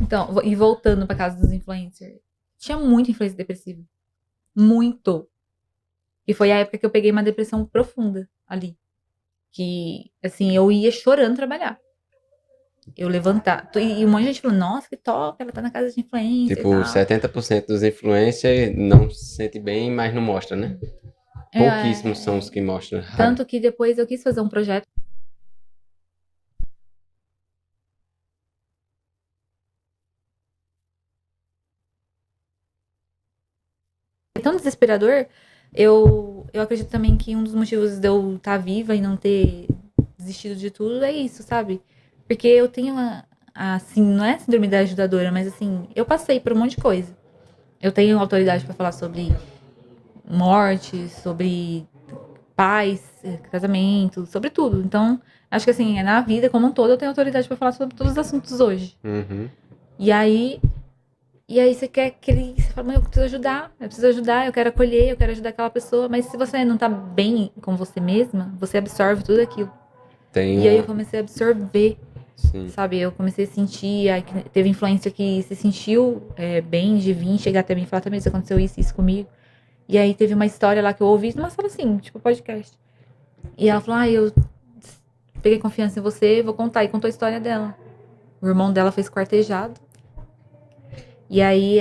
Então, e voltando pra casa dos influencers. Tinha muito influencer depressivo. Muito. E foi a época que eu peguei uma depressão profunda ali. Que, assim, eu ia chorando trabalhar. Eu levantar. E um monte de gente falou, nossa, que top, ela tá na casa de influencer e Tipo, tal. 70% dos influencers não se sente bem, mas não mostra, né? Pouquíssimos são os É, que mostram. Raro. tanto que depois eu quis fazer um projeto tão desesperador. Eu acredito também que um dos motivos de eu estar viva e não ter desistido de tudo é isso, sabe? Porque eu tenho assim, não é síndrome da ajudadora, mas assim, eu passei por um monte de coisa. Eu tenho autoridade para falar sobre morte, sobre paz, casamento, sobre tudo. Então, acho que assim, na vida como um todo, eu tenho autoridade para falar sobre todos os assuntos hoje. Uhum. E aí, você quer aquele. Você fala, eu preciso ajudar, eu quero acolher, eu quero ajudar aquela pessoa. Mas se você não tá bem com você mesma, você absorve tudo aquilo. Tem E aí eu um. comecei a absorver, Sim. sabe? Eu comecei a sentir. Aí teve influência que se sentiu bem de vir, chegar até mim e falar também, isso aconteceu isso comigo. E aí teve uma história lá que eu ouvi numa sala assim, tipo podcast. E ela falou, eu peguei confiança em você, vou contar. E contou a história dela. O irmão dela foi esquartejado. E aí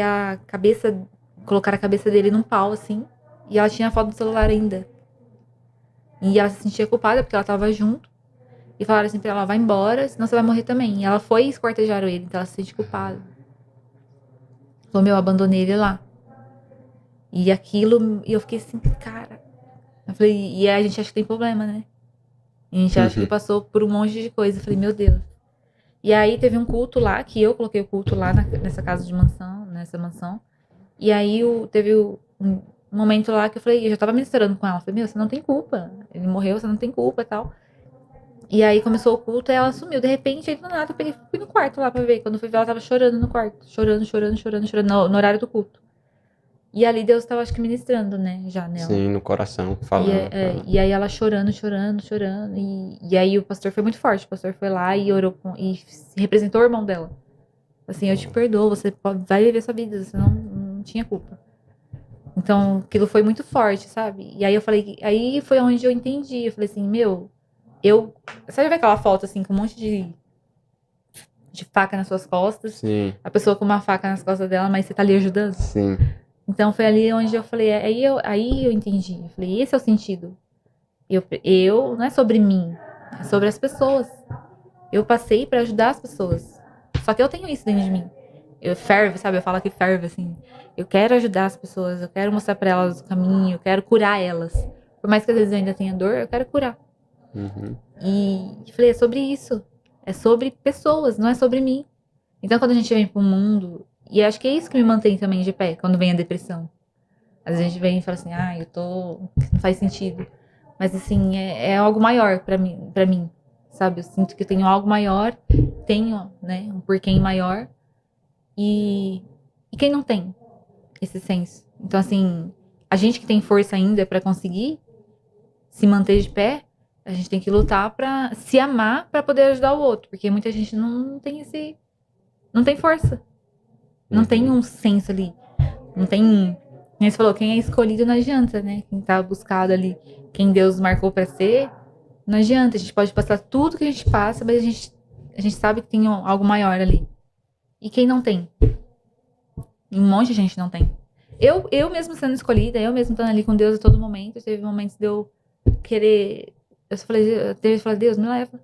colocaram a cabeça dele num pau, assim. E ela tinha a foto do celular ainda. E ela se sentia culpada porque ela tava junto. E falaram assim pra ela, vai embora, senão você vai morrer também. E ela foi e esquartejaram ele, então ela se sente culpada. Falou, eu abandonei ele lá. E aquilo, e eu fiquei assim, cara. Eu falei, e aí a gente acha que tem problema, né? E a gente acha que Uhum. passou por um monte de coisa. Eu falei, meu Deus. E aí teve um culto lá, que eu coloquei o culto lá nessa casa de mansão, nessa mansão. E aí teve um momento lá que eu falei, eu já tava ministrando com ela. Eu falei, você não tem culpa. Ele morreu, você não tem culpa e tal. E aí começou o culto e ela sumiu. De repente, aí do nada, eu peguei, fui no quarto lá pra ver. Quando eu fui ver, ela tava chorando no quarto. Chorando, chorando, chorando, chorando, no horário do culto. E ali Deus tava, acho que, ministrando, né, já nela. Sim, no coração, E, falando com ela. e aí ela chorando, chorando, chorando. E aí o pastor foi muito forte. O pastor foi lá e orou e representou o irmão dela. Assim, eu te Pô. perdoo, você vai viver sua vida, você não tinha culpa. Então, aquilo foi muito forte, sabe? E aí eu falei, aí foi onde eu entendi. Eu falei assim, eu. Sabe ver aquela foto assim, com um monte de faca nas suas costas? Sim, A pessoa com uma faca nas costas dela, mas você tá ali ajudando? sim. Então foi ali onde eu falei, aí eu entendi. Eu falei, esse é o sentido. Não é sobre mim, é sobre as pessoas. Eu passei pra ajudar as pessoas. Só que eu tenho isso dentro de mim. Eu ferve, sabe? Eu falo que ferve, assim. Eu quero ajudar as pessoas, eu quero mostrar pra elas o caminho, eu quero curar elas. Por mais que às vezes eu ainda tenha dor, eu quero curar. Uhum. E falei, é sobre isso. É sobre pessoas, não é sobre mim. Então quando a gente vem pro mundo, e acho que é isso que me mantém também de pé, quando vem a depressão. Às vezes a gente vem e fala assim, eu tô. Não faz sentido. Mas assim, é algo maior pra mim, sabe? Eu sinto que eu tenho algo maior, tenho, né, um porquê maior. E quem não tem esse senso? Então, assim, a gente que tem força ainda pra conseguir se manter de pé, a gente tem que lutar pra se amar pra poder ajudar o outro. Porque muita gente não tem esse. Não tem força. Não tem Uhum. um senso ali. Não tem. Como você falou, quem é escolhido não adianta, né? Quem tá buscado ali, quem Deus marcou pra ser, não adianta. A gente pode passar tudo que a gente passa, mas a gente sabe que tem algo maior ali. E quem não tem? Um monte de gente não tem. Eu mesmo sendo escolhida, eu mesmo estando ali com Deus a todo momento, teve momentos de eu querer. Eu falei, Deus, me leva.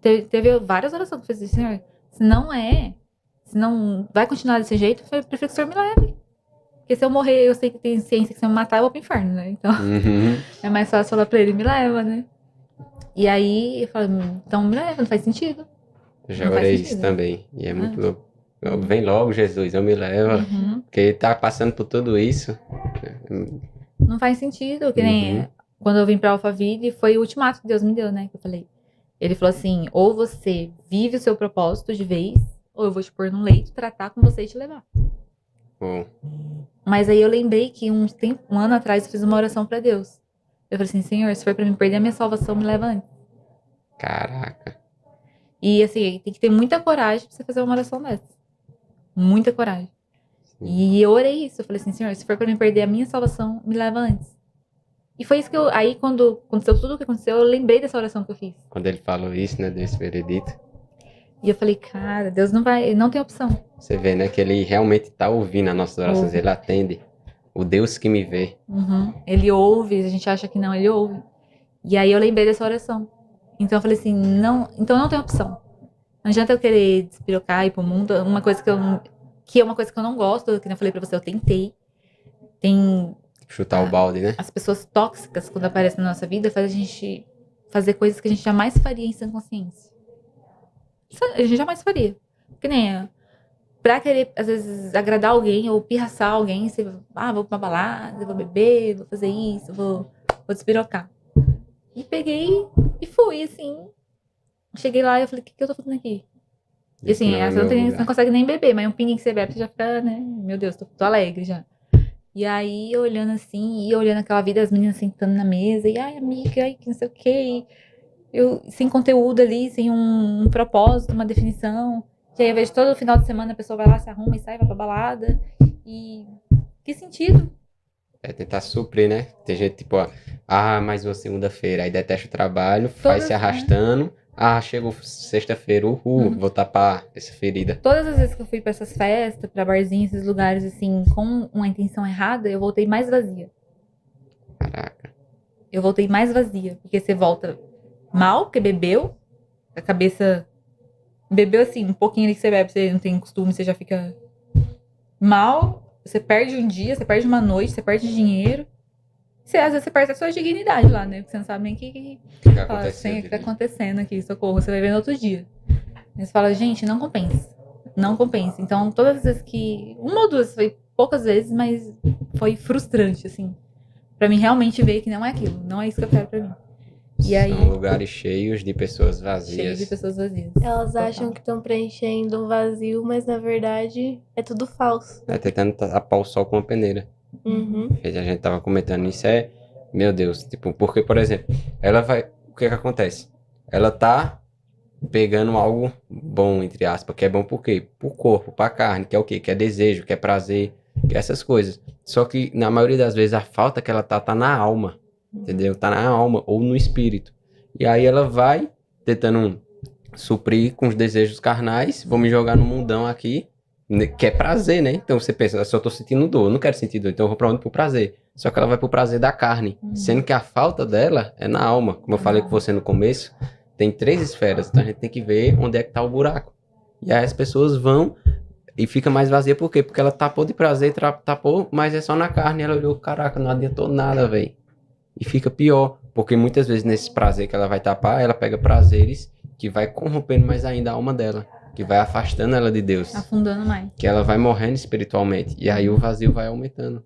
Teve várias orações que eu fiz assim, Senhor, se não é, se não vai continuar desse jeito, eu prefiro que o Senhor me leve. Porque se eu morrer, eu sei que tem ciência que se eu me matar, eu vou pro inferno, né? Então, Uhum. é mais fácil falar pra ele, me leva, né? E aí, eu falo, então me leva, não faz sentido. Eu já Não faz orei isso sentido. também. E é muito Ah, louco. Vem logo, Jesus, eu me leva. uhum. Porque tá passando por tudo isso. Não faz sentido, que nem Uhum. quando eu vim pra Alphaville, foi o ultimato que Deus me deu, né? Que eu falei. Ele falou assim: ou você vive o seu propósito de vez, ou eu vou te pôr num leito, tratar com você e te levar. Bom, Mas aí eu lembrei que um ano atrás eu fiz uma oração pra Deus. Eu falei assim: Senhor, se for pra mim perder a minha salvação, me leva antes. caraca. E assim, tem que ter muita coragem pra você fazer uma oração dessa. Muita coragem. E eu orei isso. Eu falei assim, Senhor, se for pra mim perder a minha salvação, me leva antes. E foi isso que eu... Aí, quando aconteceu tudo o que aconteceu, eu lembrei dessa oração que eu fiz. Quando ele falou isso, né, desse veredito. E eu falei, cara, Deus não vai... Não tem opção. Você vê, né, que ele realmente tá ouvindo as nossas orações. Ouve. Ele atende. O Deus que me vê. Uhum. Ele ouve, a gente acha que não, ele ouve. E aí eu lembrei dessa oração. Então eu falei assim, não... Então não tem opção. Não adianta eu querer despirocar e ir pro mundo. Uma coisa que é uma coisa que eu não gosto, que eu falei pra você, eu tentei. Tem... Chutar o balde, né? As pessoas tóxicas, quando aparecem na nossa vida, faz a gente fazer coisas que a gente jamais faria em sã consciência. Isso a gente jamais faria. Que nem pra querer, às vezes, agradar alguém ou pirraçar alguém, você, vou pra uma balada, vou beber, vou fazer isso, vou despirocar. E peguei e fui, assim. Cheguei lá e eu falei, o que eu tô fazendo aqui? E assim, você não consegue nem beber, mas um pinguim que você bebe, você já fica, né? Meu Deus, tô alegre já. E aí, eu olhando assim, e olhando aquela vida, as meninas sentando na mesa, e ai, amiga, ai, que não sei o quê. Eu, sem conteúdo ali, sem um propósito, uma definição. E aí, eu vejo todo final de semana a pessoa vai lá, se arruma e sai, vai pra balada. E que sentido? É tentar suprir, né? Tem gente tipo, mais uma segunda-feira, aí detesta o trabalho, faz se arrastando. Chegou sexta-feira, vou tapar essa ferida. Todas as vezes que eu fui pra essas festas, pra barzinhos, esses lugares assim, com uma intenção errada, eu voltei mais vazia. Caraca. Eu voltei mais vazia, porque você volta mal, porque bebeu, a cabeça... Bebeu assim, um pouquinho ali que você bebe, você não tem costume, você já fica mal, você perde um dia, você perde uma noite, você perde dinheiro. Às vezes você perde a sua dignidade lá, né? Porque você não sabe nem o que tá acontecendo aqui, socorro. Você vai ver no outro dia. Aí você fala, gente, não compensa. Não compensa. Então, todas as vezes que... Uma ou duas, foi poucas vezes, mas foi frustrante, assim. Pra mim realmente ver que não é aquilo. Não é isso que eu quero pra mim. E aí, são lugares cheios de pessoas vazias. Cheios de pessoas vazias. Elas acham que estão preenchendo um vazio, mas na verdade é tudo falso. Tentando tapar o sol com uma peneira. Uhum. A gente tava comentando isso, meu Deus, tipo, porque, por exemplo, o que acontece? Ela tá pegando algo bom, entre aspas, que é bom por quê? Pro corpo, pra carne, que é o quê? Que é desejo, que é prazer, que é essas coisas. Só que, na maioria das vezes, a falta que ela tá na alma, entendeu? Tá na alma ou no espírito. E aí ela vai tentando suprir com os desejos carnais, vou me jogar no mundão aqui, que é prazer, né? Então você pensa, eu só tô sentindo dor, eu não quero sentir dor, então eu vou pra onde? Pro prazer. Só que ela vai pro prazer da carne, sendo que a falta dela é na alma. Como eu falei com você no começo, tem 3 esferas, então a gente tem que ver onde é que tá o buraco. E aí as pessoas vão e fica mais vazia, por quê? Porque ela tapou de prazer, tapou, mas é só na carne. Ela olhou, caraca, não adiantou nada, velho. E fica pior, porque muitas vezes nesse prazer que ela vai tapar, ela pega prazeres que vai corrompendo mais ainda a alma dela, que vai afastando ela de Deus. Afundando mais. Que ela vai morrendo espiritualmente. E aí o vazio vai aumentando.